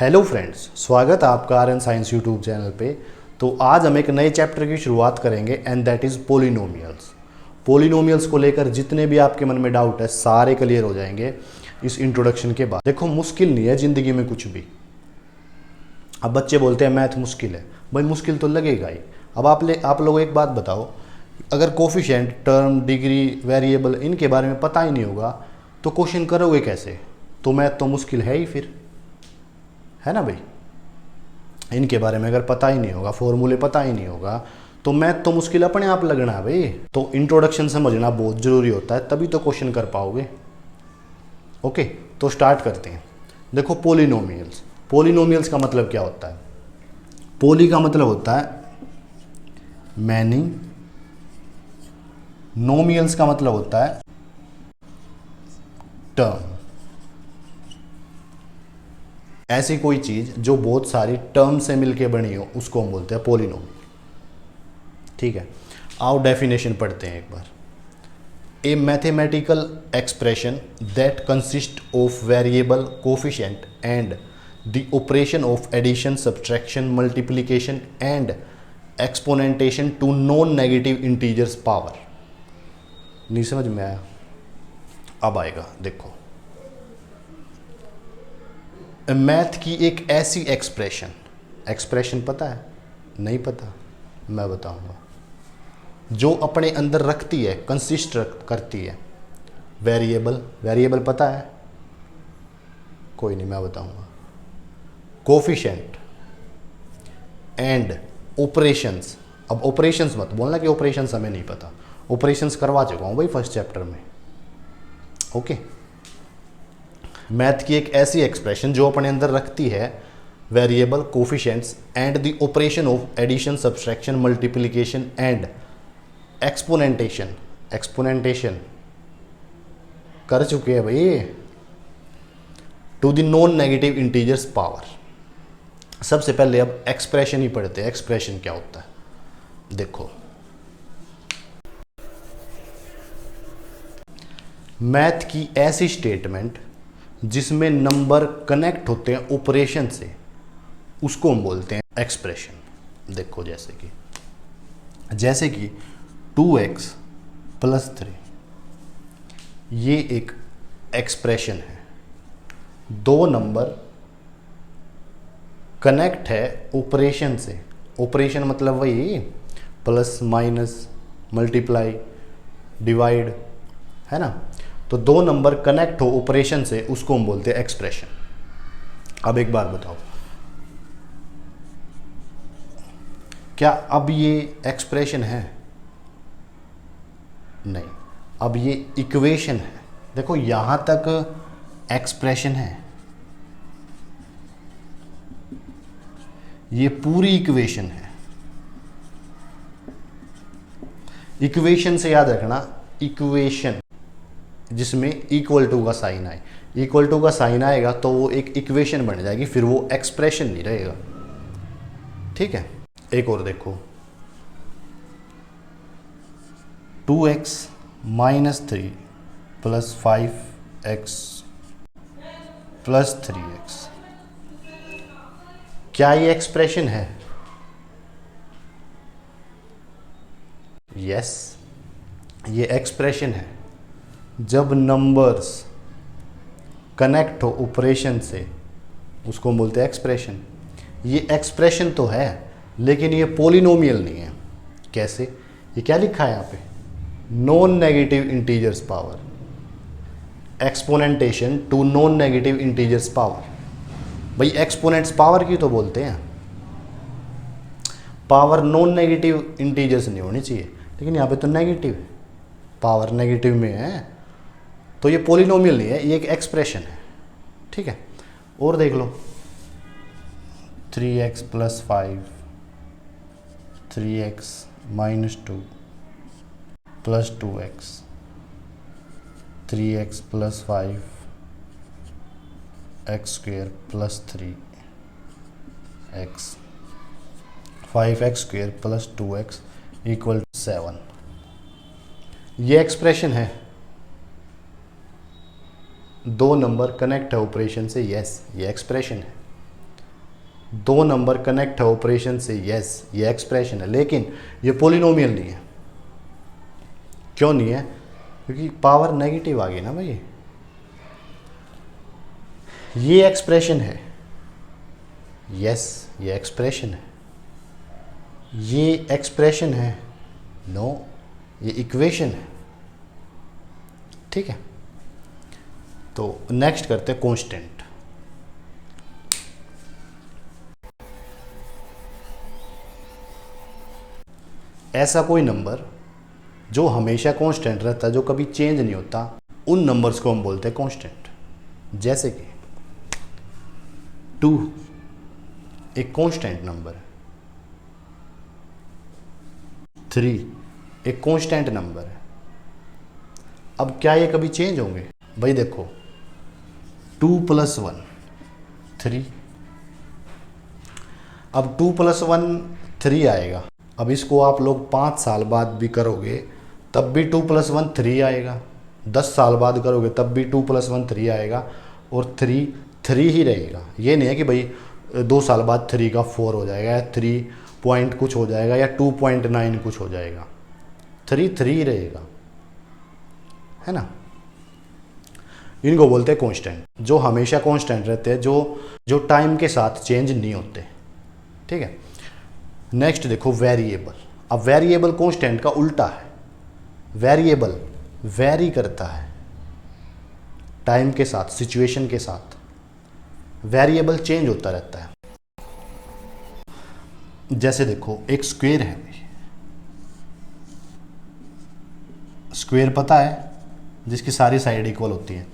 Hello friends, स्वागत है आपका R N science YouTube channel पे। तो आज हम एक नए चैप्टर की शुरुआत करेंगे and that is polynomials. Polynomials को लेकर जितने भी आपके मन में डाउट है सारे क्लियर हो जाएंगे इस इंट्रोडक्शन के बाद। देखो, मुश्किल नहीं है ज़िंदगी में कुछ भी। अब बच्चे बोलते हैं मैथ मुश्किल है, भाई मुश्किल तो लगेगा ही। अब आप लोग एक बात बताओ, अगर कोफिशिएंट, टर्म, डिग्री, वेरिएबल इनके बारे में पता ही नहीं होगा तो क्वेश्चन करोगे कैसे? तो मैथ तो मुश्किल है ही फिर, है ना भाई। इनके बारे में अगर पता ही नहीं होगा, फॉर्मूले पता ही नहीं होगा तो मैथ तो मुश्किल अपने आप लगना है भाई। तो इंट्रोडक्शन समझना बहुत ज़रूरी होता है, तभी तो क्वेश्चन कर पाओगे। ओके, तो स्टार्ट करते हैं। देखो, पोलिनोमियल्स। पोलिनोमियल्स का मतलब क्या होता है? पोली का मतलब होता है मैनी, नोमियल्स का मतलब होता है टर्म। ऐसी कोई चीज़ जो बहुत सारी टर्म से मिलके बनी हो उसको हम बोलते हैं पोलिनोमियल। ठीक है, आओ डेफिनेशन पढ़ते हैं एक बार। A mathematical expression that consist of variable coefficient and the operation of addition, subtraction, multiplication and exponentiation to non negative integers power. नहीं समझ में आया? अब आएगा, देखो। मैथ की एक ऐसी एक्सप्रेशन पता है? नहीं पता? मैं बताऊंगा। जो अपने अंदर रखती है, कंसिस्ट करती है वेरिएबल पता है? कोई नहीं, मैं बताऊंगा। Coefficient and operations. अब ऑपरेशंस मत बोलना कि ऑपरेशंस हमें नहीं पता, ऑपरेशंस करवा चुका हूं भाई फर्स्ट चैप्टर में। ओके, मैथ की एक ऐसी एक्सप्रेशन जो अपने अंदर रखती है variable, coefficients and the operation of addition, subtraction, multiplication and exponentiation कर चुके हैं भाई, to the non negative integers power. सबसे पहले अब एक्सप्रेशन ही पढ़ते हैं। एक्सप्रेशन क्या होता है? देखो, मैथ की ऐसी स्टेटमेंट जिसमें नंबर कनेक्ट होते हैं ऑपरेशन से, उसको हम बोलते हैं एक्सप्रेशन। देखो, जैसे कि 2x + 3, ये एक एक्सप्रेशन है। दो नंबर कनेक्ट है ऑपरेशन से। ऑपरेशन मतलब वही प्लस, माइनस, मल्टीप्लाई, डिवाइड, है ना। तो दो नंबर कनेक्ट हो ऑपरेशन से, उसको हम बोलते हैं एक्सप्रेशन। अब एक बात बताओ, क्या अब ये एक्सप्रेशन है? नहीं, अब ये इक्वेशन है। देखो, यहां तक एक्सप्रेशन है, ये पूरी इक्वेशन है। इक्वेशन से याद रखना, इक्वेशन जिसमें इक्वल टू का साइन आए, इक्वल टू का साइन आएगा तो वो एक इक्वेशन बन जाएगी, फिर वो एक्सप्रेशन नहीं रहेगा। ठीक है, एक और देखो, 2x - 3 + 5x + 3x, क्या ये एक्सप्रेशन है? यस, ये एक्सप्रेशन है। जब नंबर्स कनेक्ट हो ऑपरेशन से, उसको हम बोलते हैं एक्सप्रेशन। ये एक्सप्रेशन तो है, लेकिन ये पोलिनोमियल नहीं है। कैसे? ये क्या लिखा है यहाँ पे? Non negative integers power, exponentiation to non negative integers power. भाई एक्सपोनेंट्स पावर की तो बोलते हैं, पावर नॉन नेगेटिव इंटीजर्स नहीं होनी चाहिए, लेकिन यहाँ पे तो नेगेटिव है, पावर नेगेटिव में है, तो ये पोलिनोमियल नहीं है, ये एक एक्सप्रेशन है। ठीक है, और देख लो, 3x + 5, 3x - 2 + 2x, 3x + 5, x² + 3x, 5x² + 2x = 7। ये एक्सप्रेशन है। दो नंबर कनेक्ट है ऑपरेशन से, यस, ये एक्सप्रेशन है। दो नंबर कनेक्ट है ऑपरेशन से, यस ये एक्सप्रेशन है, लेकिन ये पोलिनोमियल नहीं है। क्यों नहीं है? क्योंकि पावर नेगेटिव आ गई ना भाई। ये एक्सप्रेशन है, यस ये एक्सप्रेशन है, ये एक्सप्रेशन है, नो ये इक्वेशन है। ठीक है, तो नेक्स्ट करते हैं कांस्टेंट। ऐसा कोई नंबर जो हमेशा कांस्टेंट रहता है, जो कभी चेंज नहीं होता, उन नंबर्स को हम बोलते हैं कांस्टेंट। जैसे कि 2 एक कांस्टेंट नंबर है, 3 एक कांस्टेंट नंबर है। अब क्या ये कभी चेंज होंगे? भाई देखो 2 + 1 3, अब 2 + 1 3 आएगा। अब इसको आप लोग 5 साल बाद भी करोगे तब भी 2 + 1 3 आएगा, 10 साल बाद करोगे तब भी 2 + 1 3 आएगा, और 3 3 ही रहेगा। ये नहीं है कि भाई 2 साल बाद 3 का 4 हो जाएगा, या 3 पॉइंट कुछ हो जाएगा, या 2.9 कुछ हो जाएगा। 3 3 ही रहेगा, है ना। इनको बोलते हैं कांस्टेंट, जो हमेशा कांस्टेंट रहते हैं, जो टाइम के साथ चेंज नहीं होते। ठीक है, नेक्स्ट देखो वेरिएबल। अब वेरिएबल कांस्टेंट का उल्टा है। वेरिएबल वेरी करता है टाइम के साथ, सिचुएशन के साथ। वेरिएबल चेंज होता रहता है। जैसे देखो एक स्क्वायर है, स्क्वायर पता है, जिसकी सारी साइड इक्वल होती हैं,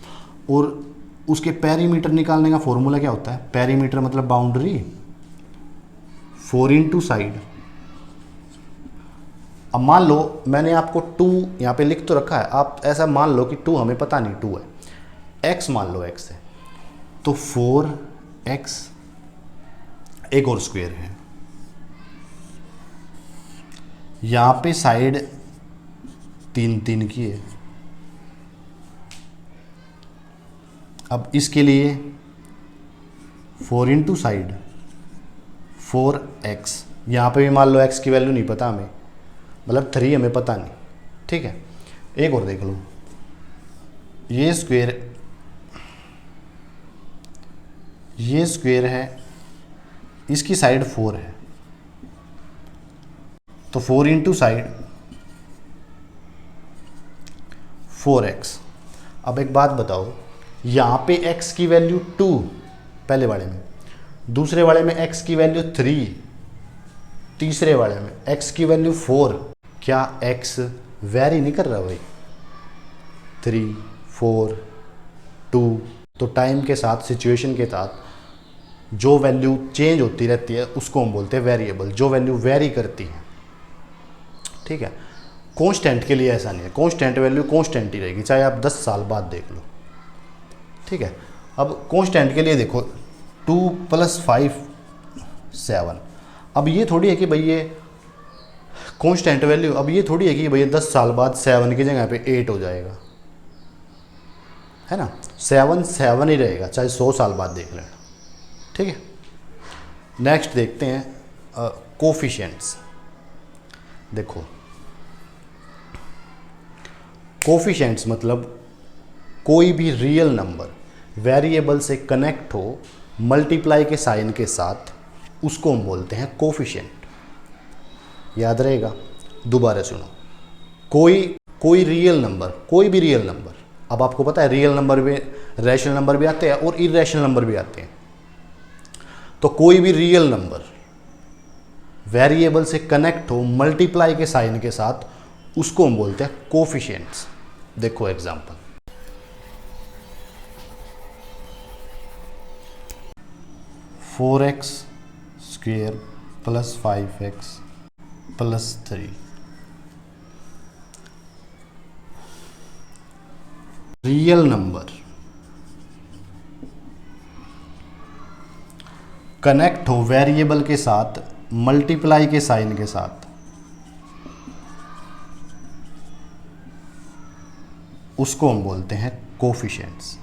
और उसके पेरीमीटर निकालने का फॉर्मूला क्या होता है? पेरीमीटर मतलब बाउंड्री, 4 × साइड। अब मान लो मैंने आपको 2 यहाँ पे लिख तो रखा है, आप ऐसा मान लो कि 2 हमें पता नहीं 2 है, x मान लो x है, तो 4x एक और स्क्वायर है। यहाँ पे साइड 3 3 की है। अब इसके लिए 4 × साइड 4x, यहाँ पे भी मान लो x की वैल्यू नहीं पता हमें, मतलब 3 हमें पता नहीं। ठीक है, एक और देख लो, ये स्क्वायर है, इसकी साइड 4 है, तो 4 × साइड 4x। अब एक बात बताओ, यहाँ पे x की वैल्यू 2 पहले वाले में, दूसरे वाले में x की वैल्यू 3, तीसरे वाले में x की वैल्यू 4। क्या x वेरी नहीं कर रहा भाई? 3 4 2। तो टाइम के साथ, सिचुएशन के साथ जो वैल्यू चेंज होती रहती है उसको हम बोलते हैं वेरिएबल, जो वैल्यू वेरी करती है। ठीक है, कांस्टेंट के लिए ऐसा नहीं है, कांस्टेंट वैल्यू कांस्टेंट ही रहेगी, चाहे आप 10 साल बाद देख लो। ठीक है, अब कांस्टेंट के लिए देखो 2 + 5 7। अब ये थोड़ी है कि भाई ये कांस्टेंट वैल्यू, अब ये थोड़ी है कि भैया 10 साल बाद 7 की जगह पे 8 हो जाएगा, है ना। 7 7 ही रहेगा, चाहे 100 साल बाद देख लेना। ठीक है, नेक्स्ट देखते हैं कोफिशिएंट्स। देखो कोफिशिएंट्स मतलब कोई भी रियल नंबर वेरिएबल से कनेक्ट हो मल्टीप्लाई के साइन के साथ, उसको हम बोलते हैं कोफिशिएंट। याद रहेगा, दोबारा सुनो, कोई रियल नंबर, कोई भी रियल नंबर। अब आपको पता है रियल नंबर में रैशनल नंबर भी आते हैं और इरेशनल नंबर भी आते हैं। तो कोई भी रियल नंबर वेरिएबल से कनेक्ट हो मल्टीप्लाई के साइन के साथ, उसको हम बोलते हैं कोफिशिएंट्स। देखो example, four x square plus 5x plus 3। Real number connect हो वेरिएबल के साथ मल्टीप्लाई के साइन के साथ, उसको हम बोलते हैं कोफिशिएंट्स।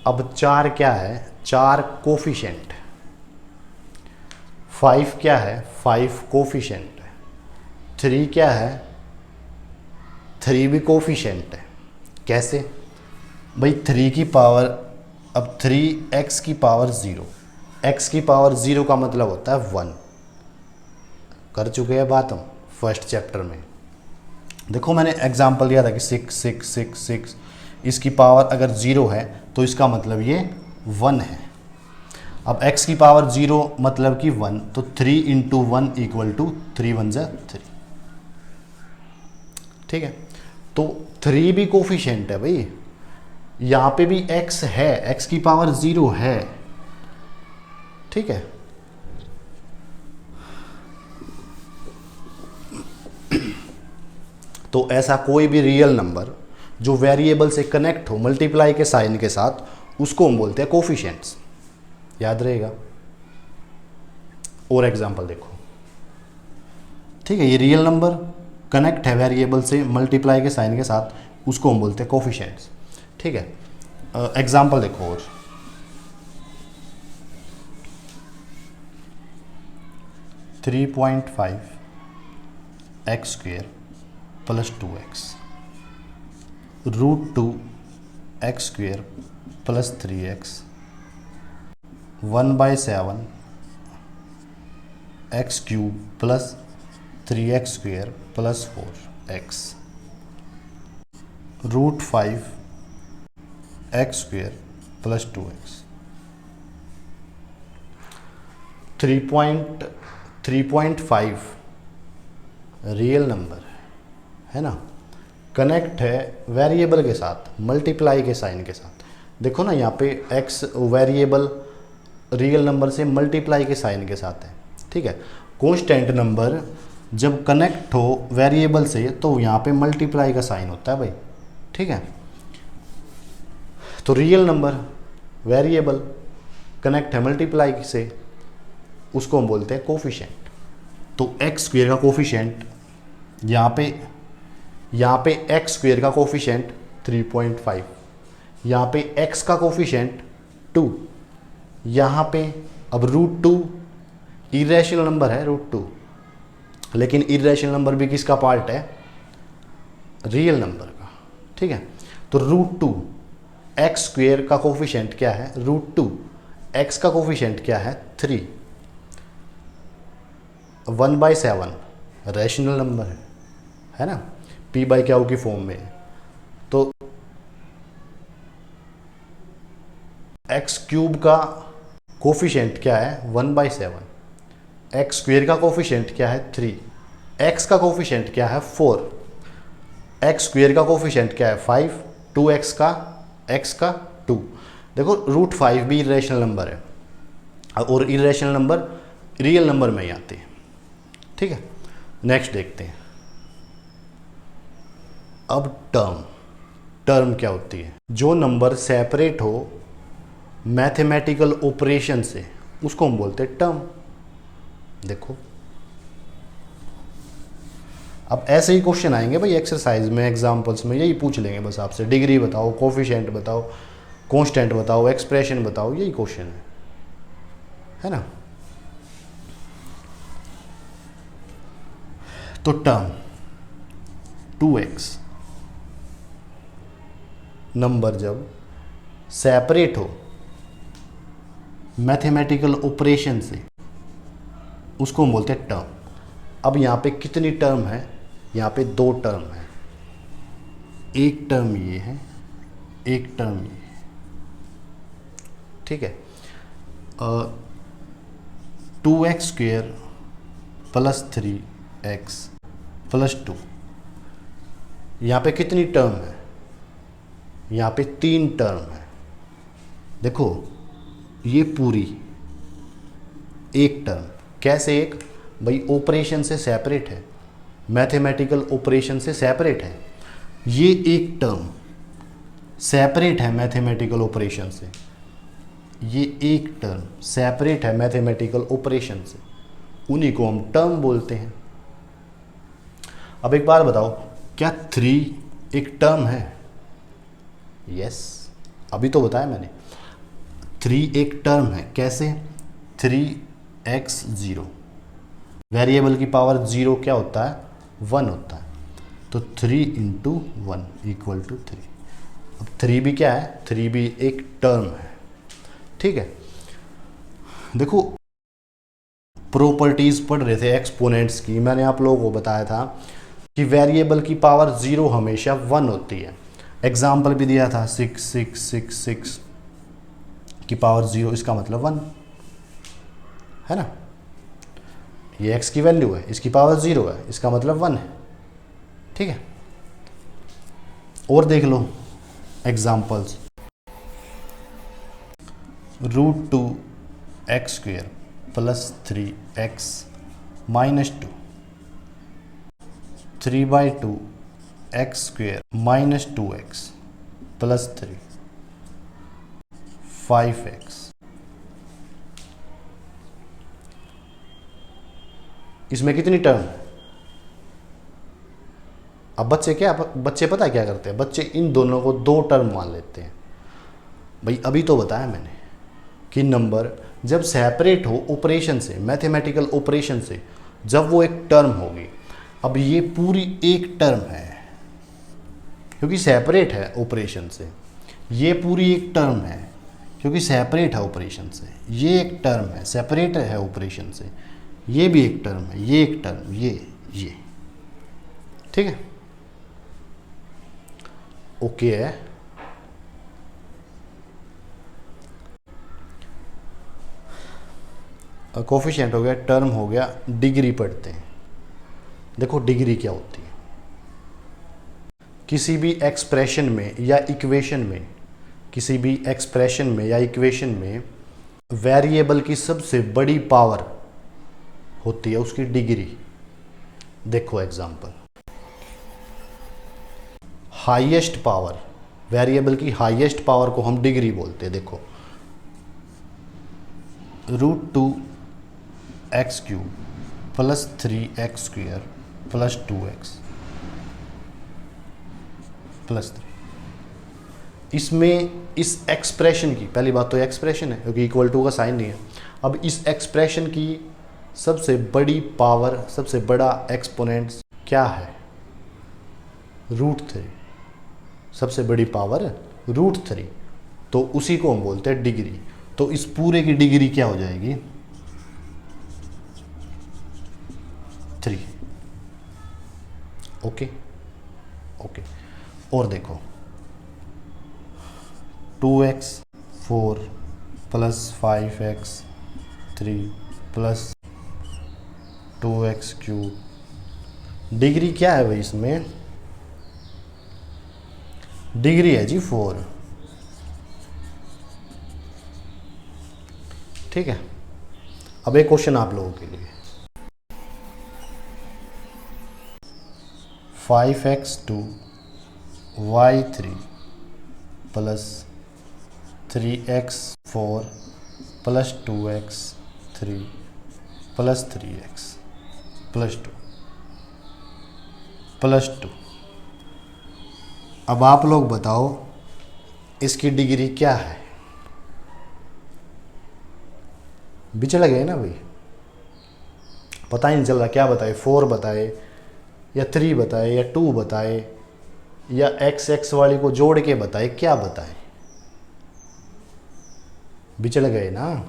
अब 4 क्या है, 4 कोफिशिएंट, 5 क्या है, 5 कोफिशिएंट, 3 क्या है, 3 भी कोफिशिएंट है। कैसे भाई, 3 की पावर, अब 3x की पावर 0, x की पावर 0 का मतलब होता है 1। कर चुके हैं बात हम फर्स्ट चैप्टर में। देखो मैंने एग्जांपल दिया था कि 6 6 6 6, इसकी पावर अगर 0 है तो इसका मतलब ये 1 है। अब x की पावर 0 मतलब कि 1, तो 3 इंटू 1 इक्वल टू 3 1 जा 3। ठीक है, तो 3 भी कोफिशिएंट है भाई, यहाँ पे भी x है, x की पावर 0 है। ठीक है, तो ऐसा कोई भी रियल नंबर जो वेरिएबल से कनेक्ट हो मल्टीप्लाई के साइन के साथ, उसको हम बोलते हैं कोफिशिएंट्स। याद रहेगा। और एग्जांपल देखो, ठीक है, ये रियल नंबर कनेक्ट है वेरिएबल से मल्टीप्लाई के साइन के साथ, उसको हम बोलते हैं कोफिशिएंट्स। ठीक है, एग्जांपल देखो और 3.5 x square plus 2x, √2 x square plus 3x, 1/7 x cube plus 3x square plus 4x, √5 x square plus 2x। 3.5 real number है ना, कनेक्ट है वेरिएबल के साथ मल्टीप्लाई के साइन के साथ। देखो ना यहाँ पे x वेरिएबल रियल नंबर से मल्टीप्लाई के साइन के साथ है। ठीक है, कांस्टेंट नंबर जब कनेक्ट हो वेरिएबल से तो यहाँ पे मल्टीप्लाई का साइन होता है भाई। ठीक है, तो रियल नंबर वेरिएबल कनेक्ट है मल्टीप्लाई से, उसको हम बोलते हैं कोफिशिएंट। तो एक्स स्क्वेयर का कोफिशिएंट यहाँ पे एक्स स्क्वेयर का कोफिशिएंट 3.5, यहाँ पे एक्स का कोफिशिएंट 2, यहाँ पे अब √2 इरेशनल नंबर है √2, लेकिन इरेशनल नंबर भी किसका पार्ट है, रियल नंबर का। ठीक है, तो √2 एक्स स्क्वेयर का कोफिशिएंट क्या है, √2 एक्स का कोफिशिएंट क्या है 3, 1/7 रैशनल नंबर है ना, p/q की फॉर्म में। तो एक्स क्यूब का कोफिशिएंट क्या है 1/7, एक्स स्क्वेयर का कोफिशिएंट क्या है 3, एक्स का कोफिशिएंट क्या है 4, एक्स स्क्वेयर का कोफिशिएंट क्या है 5, 2x का x का 2। देखो √5 भी इरेशनल नंबर है, और इरेशनल नंबर रियल नंबर में ही आते हैं। ठीक है, नेक्स्ट देखते हैं। अब टर्म क्या होती है, जो नंबर सेपरेट हो मैथमेटिकल ऑपरेशन से, उसको हम बोलते हैं टर्म। देखो अब ऐसे ही क्वेश्चन आएंगे भाई एक्सरसाइज में, एग्जांपल्स में यही पूछ लेंगे बस आपसे, डिग्री बताओ, कोफिशिएंट बताओ, कांस्टेंट बताओ, एक्सप्रेशन बताओ, यही क्वेश्चन है ना। तो टर्म 2x नंबर जब सेपरेट हो मैथमेटिकल ऑपरेशन से, उसको हम बोलते हैं टर्म। अब यहाँ पे कितनी टर्म है, यहाँ पे 2 टर्म है, एक टर्म ये है, एक टर्म ये है। ठीक है, 2x square plus 3x plus 2, यहाँ पे कितनी टर्म है, यहाँ पे 3 टर्म है। देखो ये पूरी एक टर्म, कैसे एक भाई, ऑपरेशन से सेपरेट है, मैथमेटिकल ऑपरेशन से सेपरेट है। ये एक टर्म सेपरेट है मैथमेटिकल ऑपरेशन से, ये एक टर्म सेपरेट है मैथमेटिकल ऑपरेशन से, उन्हीं को हम टर्म बोलते हैं। अब एक बात बताओ, क्या 3 एक टर्म है? यस, अभी तो बताया मैंने। 3 एक टर्म है, कैसे? 3x0, वेरिएबल की पावर 0 क्या होता है? 1 होता है। तो 3 × 1 = 3। अब 3 भी क्या है? 3 भी एक टर्म है, ठीक है। देखो प्रॉपर्टीज पढ़ रहे थे एक्सपोनेंट्स की, मैंने आप लोगों को बताया था कि वेरिएबल की पावर 0 हमेशा 1 होती है। एग्जाम्पल भी दिया था 6666 की पावर 0, इसका मतलब 1 है ना। ये x की वैल्यू है, इसकी पावर 0 है, इसका मतलब 1 है, ठीक है। और देख लो examples. √2x² + 3x - 2, 3/2x² - 2x + 3, 5x। इसमें कितनी टर्म है? अब बच्चे पता है क्या करते हैं? बच्चे इन दोनों को 2 टर्म मान लेते हैं। भाई अभी तो बताया मैंने कि नंबर जब सेपरेट हो ऑपरेशन से, मैथमेटिकल ऑपरेशन से, जब वो एक टर्म होगी। अब ये पूरी एक टर्म है क्योंकि सेपरेट है ऑपरेशन से, ये पूरी एक टर्म है क्योंकि सेपरेट है ऑपरेशन से, ये एक टर्म है सेपरेट है ऑपरेशन से, ये भी एक टर्म है, ये एक टर्म, ये ठीक है, ओके है। कोफिशिएंट हो गया, टर्म हो गया, डिग्री पढ़ते हैं। देखो डिग्री क्या होती है? किसी भी एक्सप्रेशन में या इक्वेशन में, किसी भी एक्सप्रेशन में या इक्वेशन में वेरिएबल की सबसे बड़ी पावर होती है उसकी डिग्री। देखो एग्जांपल, हाईएस्ट पावर, वेरिएबल की हाईएस्ट पावर को हम डिग्री बोलते हैं। देखो √2x³ + 3x² + 2x + 3। इसमें इस एक्सप्रेशन की, पहली बात तो एक्सप्रेशन है क्योंकि इक्वल टू का साइन नहीं है। अब इस एक्सप्रेशन की सबसे बड़ी पावर, सबसे बड़ा एक्सपोनेंट क्या है? √3। सबसे बड़ी पावर √3, तो उसी को हम बोलते हैं डिग्री। तो इस पूरे की डिग्री क्या हो जाएगी? 3। Okay okay. और देखो 2x4 + 5x3 + 2x³ डिग्री क्या है भाई? इसमें डिग्री है जी 4, ठीक है। अब एक क्वेश्चन आप लोगों के लिए, 5x2 y3 + 3x4 + 2x3 + 3x + 2 + 2। अब आप लोग बताओ इसकी डिग्री क्या है? बिचड़ गए ना भाई, पता ही नहीं चल रहा क्या बताए, 4 बताए या 3 बताए या 2 बताए या x वाली को जोड़ के बताए, क्या बताए? बिचड़ गए ना।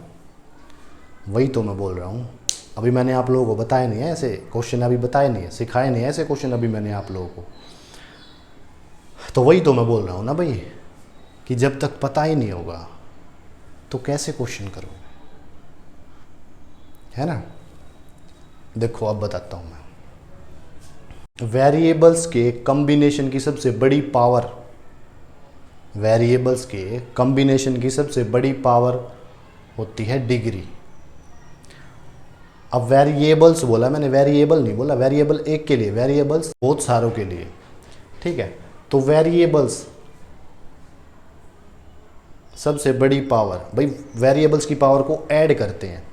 वही तो मैं बोल रहा हूँ, अभी मैंने आप लोगों को बताया नहीं है ऐसे क्वेश्चन, अभी बताए नहीं है, सिखाए नहीं है ऐसे क्वेश्चन अभी मैंने आप लोगों को। तो वही तो मैं बोल रहा हूँ ना भाई कि जब तक पता ही नहीं होगा तो कैसे क्वेश्चन करोगे, है ना। देखो अब बताता हूँ मैं, वेरिएबल्स के कॉम्बिनेशन की सबसे बड़ी पावर, वेरिएबल्स के कॉम्बिनेशन की सबसे बड़ी पावर होती है डिग्री। अब वेरिएबल्स बोला मैंने, वेरिएबल नहीं बोला, वेरिएबल एक के लिए, वेरिएबल्स बहुत सारों के लिए, ठीक है। तो वेरिएबल्स सबसे बड़ी पावर, भाई वेरिएबल्स की पावर को ऐड करते हैं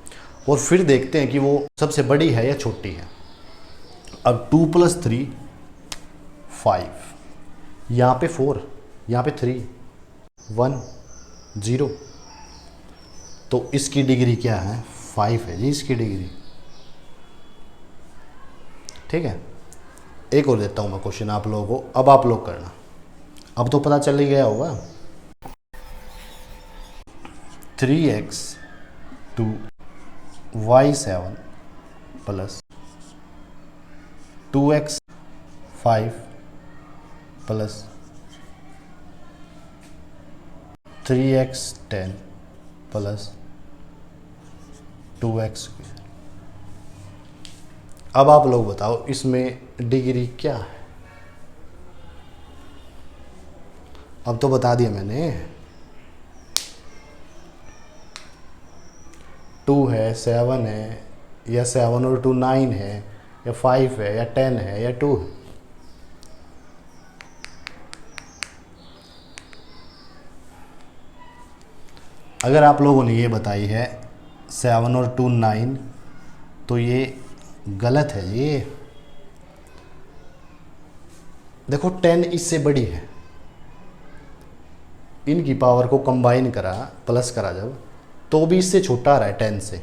और फिर देखते हैं कि वो सबसे बड़ी है या छोटी है। अब 2 + 3 5, यहाँ पे 4, यहाँ पे 3 1 0। तो इसकी डिग्री क्या है? 5 है जी इसकी डिग्री। ठीक है, एक और देता हूँ मैं क्वेश्चन आप लोगों को, अब आप लोग करना। अब तो पता चल ही गया होगा। 3x to y7 plus 2x5 plus 3x10 plus 2x। अब आप लोग बताओ इसमें डिग्री क्या है? अब तो बता दिया मैंने। 2 है, 7 है, या 7 और 2 9 है, या 5 है, या 10 है, या 2 है। अगर आप लोगों ने ये बताई है 7 और 2 9, तो ये गलत है। ये देखो 10 इससे बड़ी है, इनकी पावर को कंबाइन करा प्लस करा जब, तो भी इससे छोटा आ रहा है 10 से,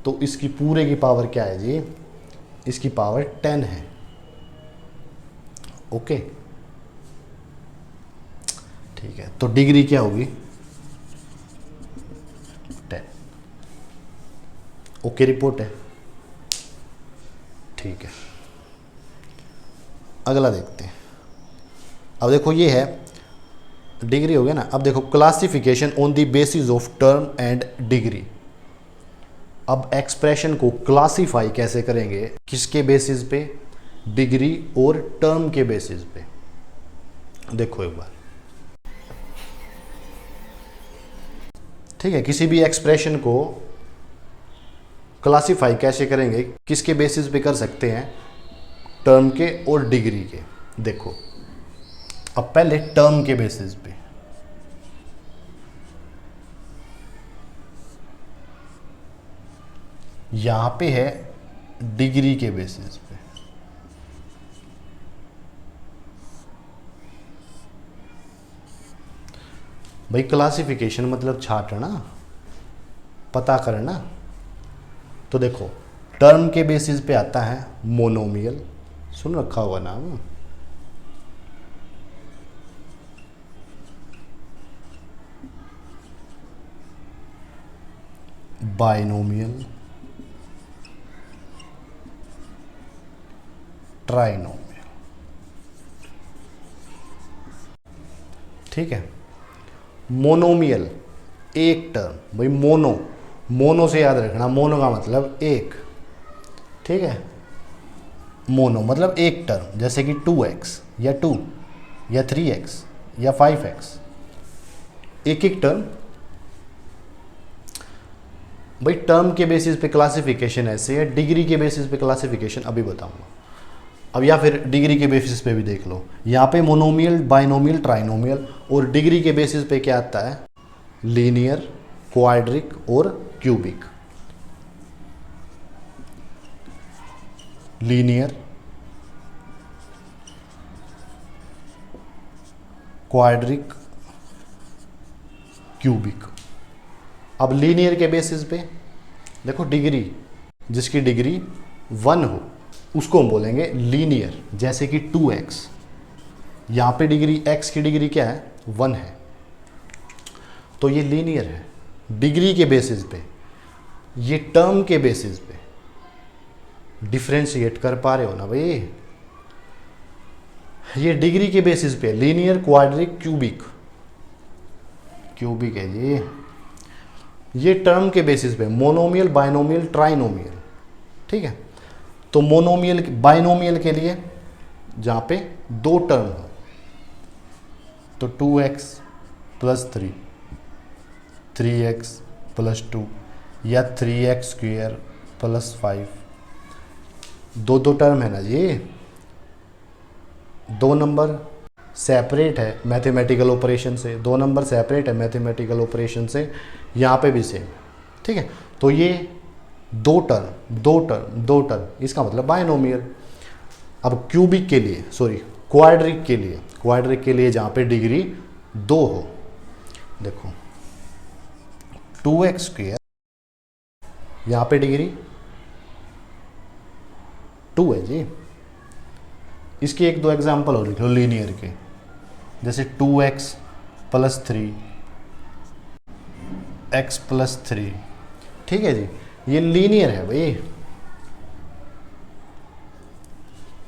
तो इसकी पूरे की पावर क्या है जी? इसकी पावर 10 है। ओके, ठीक है, तो डिग्री क्या होगी? 10। ओके, रिपोर्ट है। ठीक है, अगला देखते हैं। अब देखो ये है डिग्री हो गया ना। अब देखो classification on the basis of term and degree. अब एक्सप्रेशन को क्लासिफाई कैसे करेंगे? किसके बेसिस पे? डिग्री और टर्म के बेसिस पे। देखो एक बार, ठीक है, किसी भी एक्सप्रेशन को क्लासिफाई कैसे करेंगे? किसके बेसिस पे कर सकते हैं? टर्म के और डिग्री के। देखो अब पहले टर्म के बेसिस पे, यहां पे है डिग्री के बेसिस पे। भाई क्लासिफिकेशन मतलब छांटना, पता करना। तो देखो टर्म के बेसिस पे आता है मोनोमियल, सुन रखा होगा नाम। Binomial, trinomial. ठीक है, मोनोमियल एक टर्म। भाई मोनो से याद रखना, मोनो का मतलब एक। ठीक है, मोनो मतलब एक टर्म, जैसे कि 2x या 2 या 3x या 5x, एक एक टर्म। भाई टर्म के बेसिस पे क्लासिफिकेशन ऐसे है, डिग्री के बेसिस पे क्लासिफिकेशन अभी बताऊंगा। अब या फिर डिग्री के बेसिस पे भी देख लो, यहाँ पे मोनोमियल, बाइनोमियल, ट्राइनोमियल। और डिग्री के बेसिस पे क्या आता है? लीनियर, क्वाड्रिक और क्यूबिक। Linear, quadric, cubic. अब लीनियर के बेसिस पे देखो डिग्री, जिसकी डिग्री 1 हो उसको हम बोलेंगे लीनियर। जैसे कि 2x, यहाँ पे डिग्री x की डिग्री क्या है? 1 है, तो ये लीनियर है। डिग्री के बेसिस पे, ये टर्म के बेसिस पे डिफ्रेंशिएट कर पा रहे हो ना भाई? ये डिग्री के बेसिस पे लीनियर, क्वाड्रिक, क्यूबिक। क्यूबिक है जी। ये टर्म के बेसिस पे मोनोमियल, बाइनोमियल, ट्राइनोमियल। ठीक है, तो मोनोमियल, बाइनोमियल के लिए जहाँ पे दो टर्म हो, तो 2x प्लस 3, 3x प्लस 2 या 3x स्क्वेयर प्लस 5, दो टर्म है ना जी। 2 नंबर सेपरेट है मैथमेटिकल ऑपरेशन से, 2 नंबर सेपरेट है मैथमेटिकल ऑपरेशन से, यहाँ पे भी सेम। ठीक है, तो ये दो टर्म, इसका मतलब बाइनोमियल। अब क्यूबिक के लिए, सॉरी क्वाड्रिक के लिए जहाँ पे डिग्री 2 हो, देखो 2x², यहाँ पे डिग्री 2 है जी। इसके एक दो एग्जाम्पल और लिख लो लीनियर के, जैसे 2x + 3, x + 3, ठीक है जी। ये लीनियर है भाई,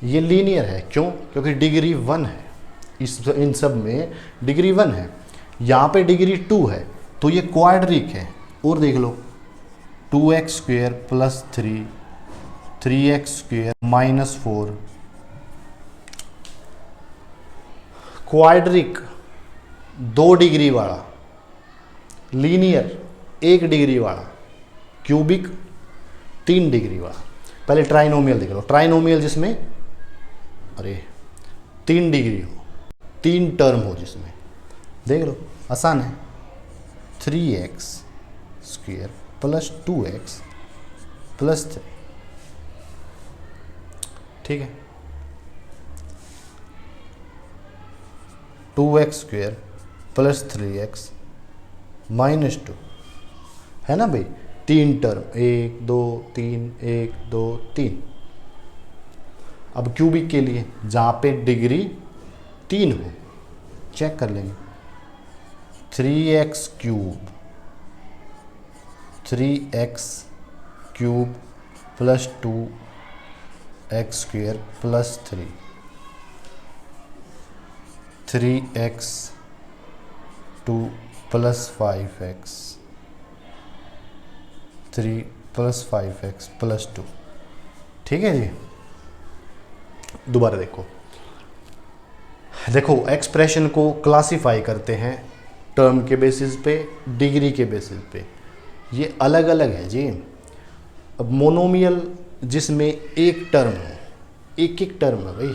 ये लीनियर है। क्यों? क्योंकि डिग्री 1 है, इन सब में डिग्री 1 है, यहाँ पे डिग्री 2 है, तो ये क्वाड्रिक है। और देख लो 2x² + 3, 3x² - 4, क्वाड्रिक 2 डिग्री वाला, लीनियर 1 डिग्री वाला, क्यूबिक 3 डिग्री वाला। पहले ट्राइनोमियल देख लो, ट्राइनोमियल जिसमें 3 डिग्री हो, 3 टर्म हो, जिसमें देख लो आसान है। 3x² + 2x + 3, ठीक है। 2x² + 3x - 2 है ना भाई, 3 टर्म, 1 2 3, 1 2 3। अब क्यूबिक के लिए जहाँ पे डिग्री 3 हो, चेक कर लेंगे। 3x³ 3x³ + 2x² + 3, 3x² + 5x, 3 + 5x + 2, ठीक है जी। दोबारा देखो, एक्सप्रेशन को क्लासिफाई करते हैं टर्म के बेसिस पे, डिग्री के बेसिस पे, ये अलग अलग है जी। अब मोनोमियल जिसमें एक टर्म हो, एक एक टर्म है भाई,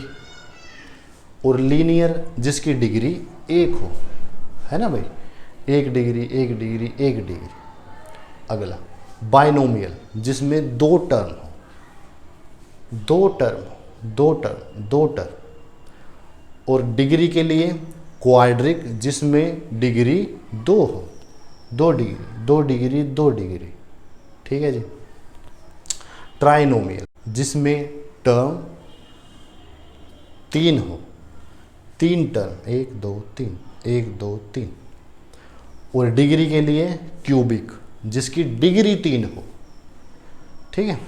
और लीनियर जिसकी डिग्री 1 हो, है ना भाई, 1 डिग्री 1 डिग्री 1 डिग्री। अगला बाइनोमियल जिसमें 2 टर्म हो, 2 टर्म, 2 टर्म, 2 टर्म। और डिग्री के लिए क्वाड्रिक जिसमें डिग्री 2 हो, 2 डिग्री 2 डिग्री 2 डिग्री, ठीक है जी। ट्राइनोमियल जिसमें टर्म 3 हो, 3 टर्म, 1 2 3, 1 2 3। और डिग्री के लिए क्यूबिक जिसकी डिग्री 3 हो, ठीक है।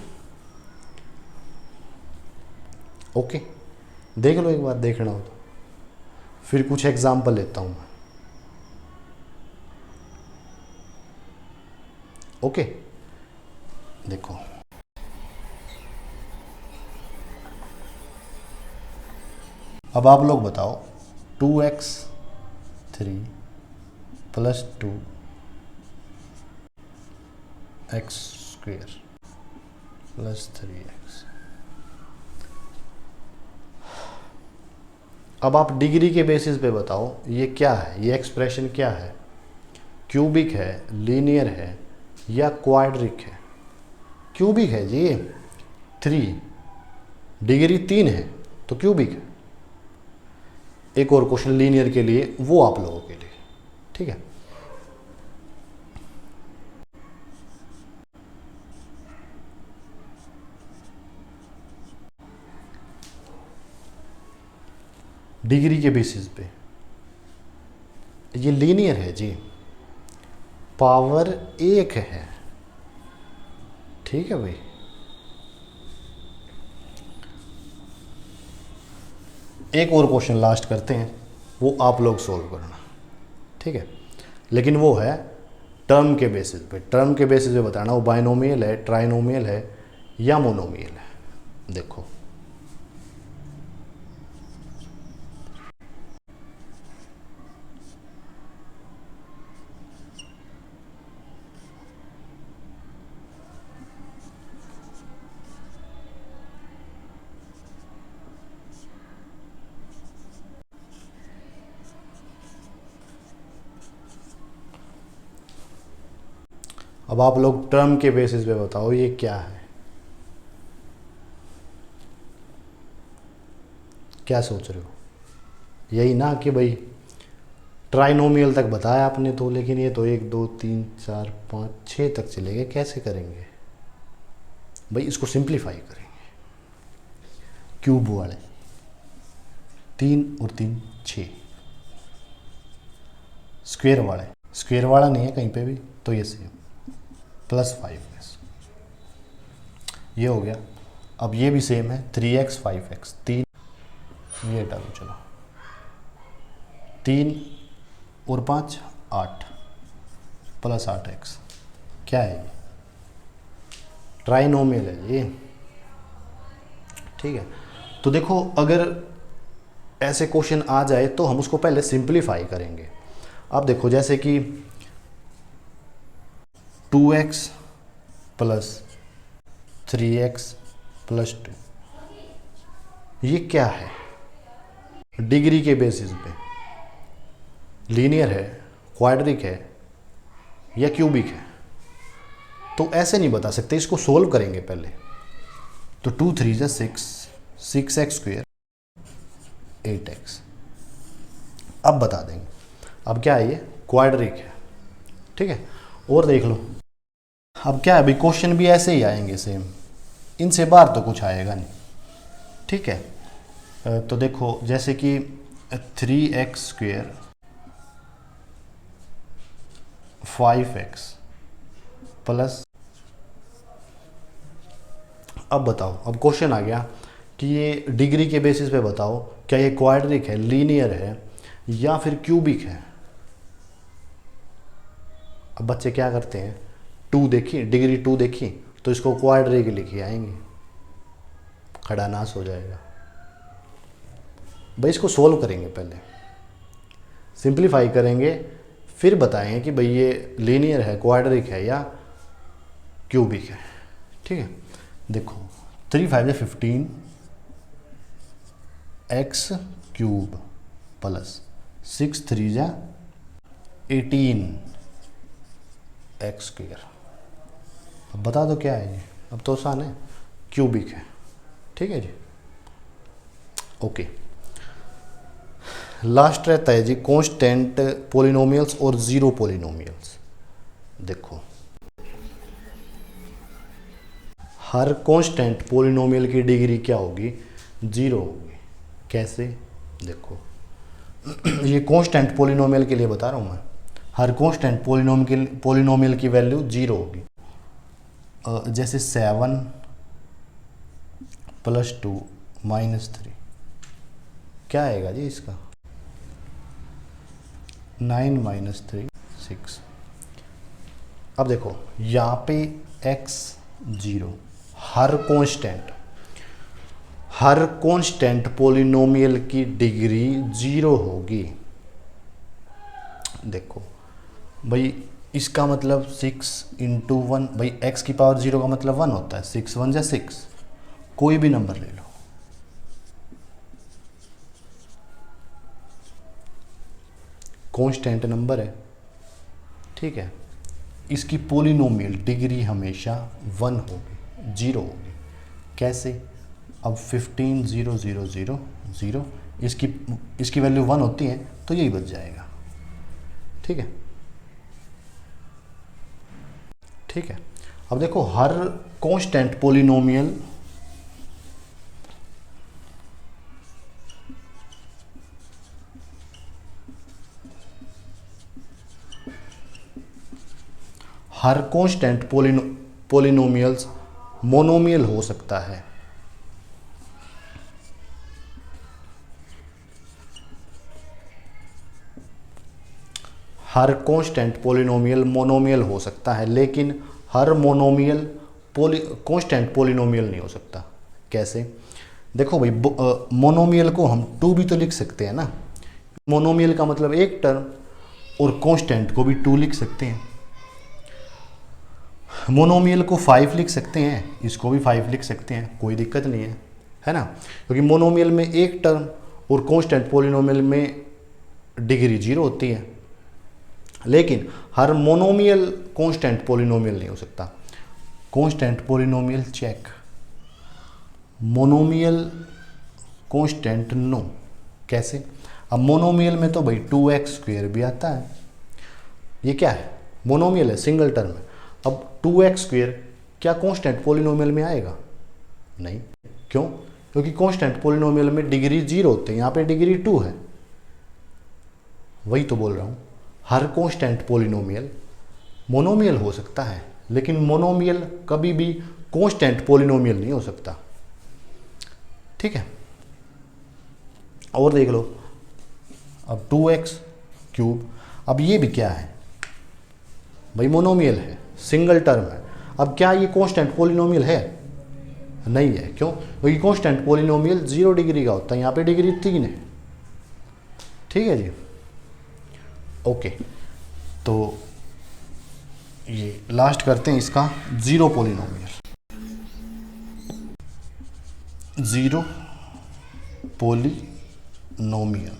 ओके, देख लो एक बार, देखना हो तो। फिर कुछ एग्जाम्पल लेता हूं मैं। ओके, देखो अब आप लोग बताओ, 2x³ + 2x² + 3x। अब आप डिग्री के बेसिस पे बताओ ये क्या है, ये एक्सप्रेशन क्या है, क्यूबिक है, लीनियर है या क्वाड्रिक है? क्यूबिक है जी। 3 डिग्री 3 है तो क्यूबिक है। एक और क्वेश्चन लीनियर के लिए, वो आप लोगों के लिए, ठीक है। डिग्री के बेसिस पे ये लीनियर है जी, पावर 1 है, ठीक है भाई। एक और क्वेश्चन लास्ट करते हैं, वो आप लोग सोल्व करना, ठीक है। लेकिन वो है टर्म के बेसिस पे, टर्म के बेसिस पे बताना वो बाइनोमियल है, ट्राइनोमियल है या मोनोमियल है। देखो अब आप लोग टर्म के बेसिस पे बताओ ये क्या है, क्या सोच रहे हो? यही ना कि भाई ट्राइनोमियल तक बताया आपने तो, लेकिन ये तो 1 2 3 4 5 6 तक चले गए, कैसे करेंगे भाई? इसको सिंप्लीफाई करेंगे। क्यूब वाले 3 और 3 6, स्क्वायर वाला नहीं है कहीं पे भी, तो ये सेम +5 ये हो गया। अब ये भी सेम है 3x 5x 3, ये डालो चलो, 3 और 5 8 +8x, क्या है ये? ट्राइनोमियल है ये, ठीक है। तो देखो अगर ऐसे क्वेश्चन आ जाए तो हम उसको पहले सिंप्लीफाई करेंगे। अब देखो जैसे कि 2x + 3x + 2, ये क्या है? डिग्री के बेसिस पे लीनियर है, क्वाड्रिक है या क्यूबिक है, तो ऐसे नहीं बता सकते, इसको सोल्व करेंगे पहले। तो 2 3 6, 6x² 8x, अब बता देंगे। अब क्या है ये? क्वाड्रिक है, ठीक है। और देख लो अब क्या है भाई, क्वेश्चन भी ऐसे ही आएंगे सेम, इनसे बाहर तो कुछ आएगा नहीं, ठीक है। तो देखो जैसे कि 3x² 5x प्लस, अब बताओ, अब क्वेश्चन आ गया कि ये डिग्री के बेसिस पे बताओ क्या ये क्वाड्रिक है, लीनियर है या फिर क्यूबिक है। अब बच्चे क्या करते हैं, 2 देखी, डिग्री 2 देखी तो इसको क्वाड्रिक लिखे आएंगे, खड़ा नाश हो जाएगा भाई। इसको सोल्व करेंगे पहले, सिंप्लीफाई करेंगे, फिर बताएंगे कि भाई ये लीनियर है, क्वाड्रिक है या क्यूबिक है, ठीक है। देखो 3 5 15 x³ प्लस 6 3 18 x²। अब बता दो क्या है ये, अब तो आसान है, क्यूबिक है, ठीक है जी। ओके, लास्ट रहता है जी कांस्टेंट पॉलिनोमियल्स और जीरो पॉलिनोमियल्स। देखो हर कांस्टेंट पॉलिनोमियल की डिग्री क्या होगी? 0 होगी। कैसे? देखो ये कांस्टेंट पॉलिनोमियल के लिए बता रहा हूँ मैं, हर कांस्टेंट पॉलिनोमियल की वैल्यू 0 होगी। जैसे 7 + 2 - 3, क्या आएगा जी इसका? 9 - 3 6। अब देखो यहाँ पे x 0, हर कांस्टेंट पॉलिनोमियल की डिग्री 0 होगी। देखो भाई इसका मतलब 6 × 1, भाई x की पावर 0 का मतलब 1 होता है, 6 1 = 6, कोई भी नंबर ले लो, कांस्टेंट नंबर है, ठीक है। इसकी पॉलिनोमियल डिग्री हमेशा 1 होगी, 0 होगी। कैसे? अब 15 0 0 0 0, इसकी वैल्यू 1 होती है तो यही बच जाएगा, ठीक है, ठीक है। अब देखो हर कांस्टेंट पॉलिनोमियल पॉलिनोमियल्स मोनोमियल हो सकता है। हर कांस्टेंट पॉलिनोमियल मोनोमियल हो सकता है, लेकिन हर मोनोमियल कांस्टेंट पॉलिनोमियल नहीं हो सकता। कैसे? देखो भाई मोनोमियल को हम 2 भी तो लिख सकते हैं ना, मोनोमियल का मतलब एक टर्म, और कांस्टेंट को भी 2 लिख सकते हैं। मोनोमियल को 5 लिख सकते हैं, इसको भी 5 लिख सकते हैं, कोई दिक्कत नहीं है ना, क्योंकि मोनोमियल में एक टर्म और कांस्टेंट पॉलिनोमियल में डिग्री 0 होती है। लेकिन हर मोनोमियल कांस्टेंट पॉलिनोमियल नहीं हो सकता। Constant polynomial check, monomial constant no. कैसे? अब मोनोमियल में तो भाई 2x² भी आता है। ये क्या है, मोनोमियल है, सिंगल टर्म है। अब 2x² क्या कांस्टेंट पॉलिनोमियल में आएगा? नहीं। क्यों? क्योंकि कांस्टेंट पॉलिनोमियल में डिग्री 0 होते हैं, यहाँ पे डिग्री 2 है। वही तो बोल रहा हूँ, हर कांस्टेंट पॉलिनोमियल मोनोमियल हो सकता है, लेकिन मोनोमियल कभी भी कांस्टेंट पॉलिनोमियल नहीं हो सकता। ठीक है, और देख लो, अब 2x³, अब ये भी क्या है भाई, मोनोमियल है, सिंगल टर्म है। अब क्या ये कांस्टेंट पॉलिनोमियल है? नहीं है। क्यों? क्योंकि कांस्टेंट पॉलिनोमियल 0 डिग्री का होता है, यहाँ पे डिग्री 3 है। ठीक है जी, ओके। तो ये लास्ट करते हैं इसका, zero polynomial. Zero polynomial,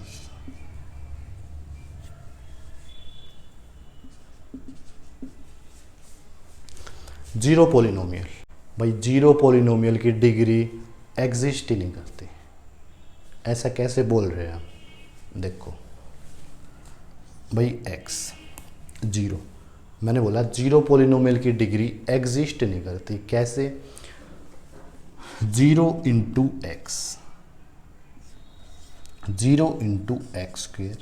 zero polynomial भाई, जीरो पॉलिनोमियल की डिग्री एग्जिस्ट ही नहीं करती। ऐसा कैसे बोल रहे हैं आप? देखो भाई, x 0, मैंने बोला जीरो पॉलिनोमियल की डिग्री एग्जिस्ट नहीं करती। कैसे? 0 into x, 0 into x²,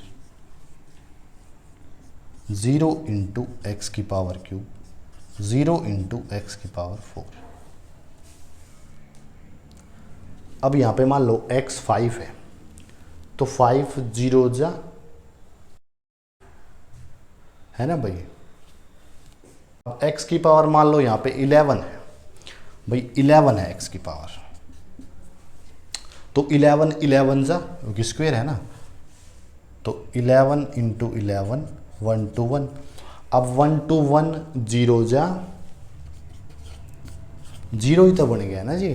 0 into x की पावर क्यूब, 0 इंटू एक्स की पावर 4। अब यहाँ पे मान लो x 5 है, तो 5 0 जा, है ना भाई। अब x की पावर मान लो यहाँ पे 11 है भाई, 11 है x की पावर, तो 11 11 जा, क्योंकि स्क्वायर है ना, तो 11 इंटू 11 1 to 1। अब 1 to 1 0 जा, 0 ही तो बन गया ना जी।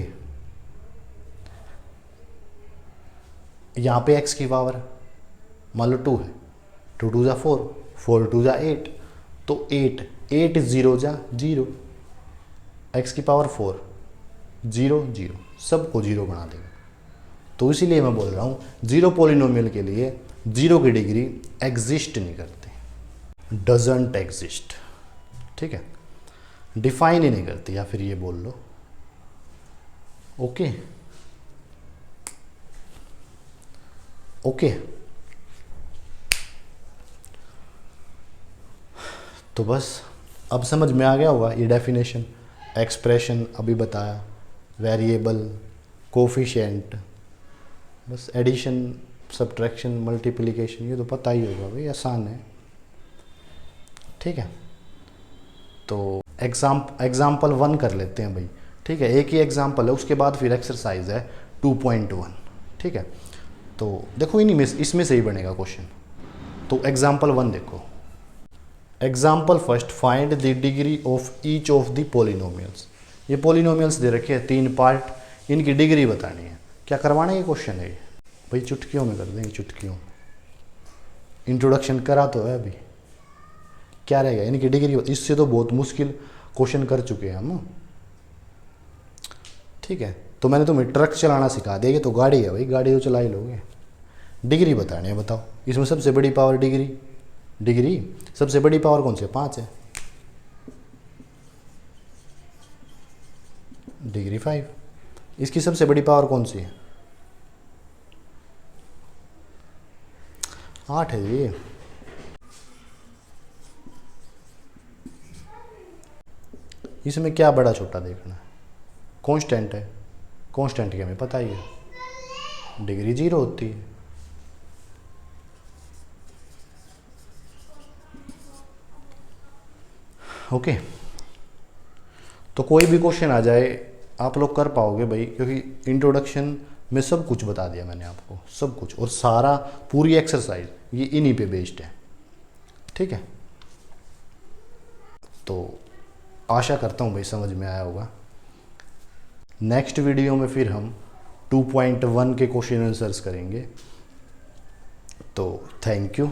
यहाँ पे x की पावर मान लो 2 है, 2 2 जा 4, 4 2 जा 8, तो 8 8 0 जा 0, x की पावर 4, 0 0, सबको 0 बना देगा। तो इसीलिए मैं बोल रहा हूँ, जीरो पॉलिनोमियल के लिए 0 की डिग्री एग्जिस्ट नहीं करती, डजंट एग्जिस्ट। ठीक है, डिफाइन ही नहीं करती, या फिर ये बोल लो। ओके ओके, तो बस अब समझ में आ गया होगा ये डेफिनेशन, एक्सप्रेशन अभी बताया, वेरिएबल, कोफिशिएंट, बस एडिशन, सब्ट्रैक्शन, मल्टीप्लिकेशन, ये तो पता ही होगा भाई, आसान है। ठीक है, तो एग्जाम्पल 1 कर लेते हैं भाई। ठीक है, एक ही एग्जाम्पल है, उसके बाद फिर एक्सरसाइज है 2.1। ठीक है, तो देखो इन्हीं में, इसमें से ही बनेगा क्वेश्चन। तो एग्जाम्पल 1 देखो, example first, find the degree of each of the polynomials. ये पॉलिनोमियल्स दे रखे हैं 3 पार्ट, इनकी डिग्री बतानी है। क्या करवाना है ये क्वेश्चन है भाई, चुटकियों में कर देंगे, चुटकियों। इंट्रोडक्शन करा तो है अभी, क्या रहेगा इनकी डिग्री, इससे तो बहुत मुश्किल क्वेश्चन कर चुके हैं हम। ठीक है, तो मैंने तुम्हें ट्रक चलाना सिखा दिया, ये तो गाड़ी है भाई, गाड़ी तो चला ही लोगे। डिग्री बतानी है, बताओ इसमें सबसे बड़ी पावर डिग्री सबसे बड़ी पावर कौन सी है? 5 है, डिग्री 5। इसकी सबसे बड़ी पावर कौन सी है? 8 है जी। इसमें क्या बड़ा छोटा देखना है? कांस्टेंट है, कांस्टेंट की हमें पता ही है, डिग्री 0 होती है। ओके, तो कोई भी क्वेश्चन आ जाए आप लोग कर पाओगे भाई, क्योंकि इंट्रोडक्शन में सब कुछ बता दिया मैंने आपको, सब कुछ, और सारा पूरी एक्सरसाइज ये इन्हीं पे बेस्ड है। ठीक है, तो आशा करता हूँ भाई समझ में आया होगा। नेक्स्ट वीडियो में फिर हम 2.1 के क्वेश्चन आंसर्स करेंगे। तो थैंक यू,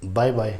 बाय बाय।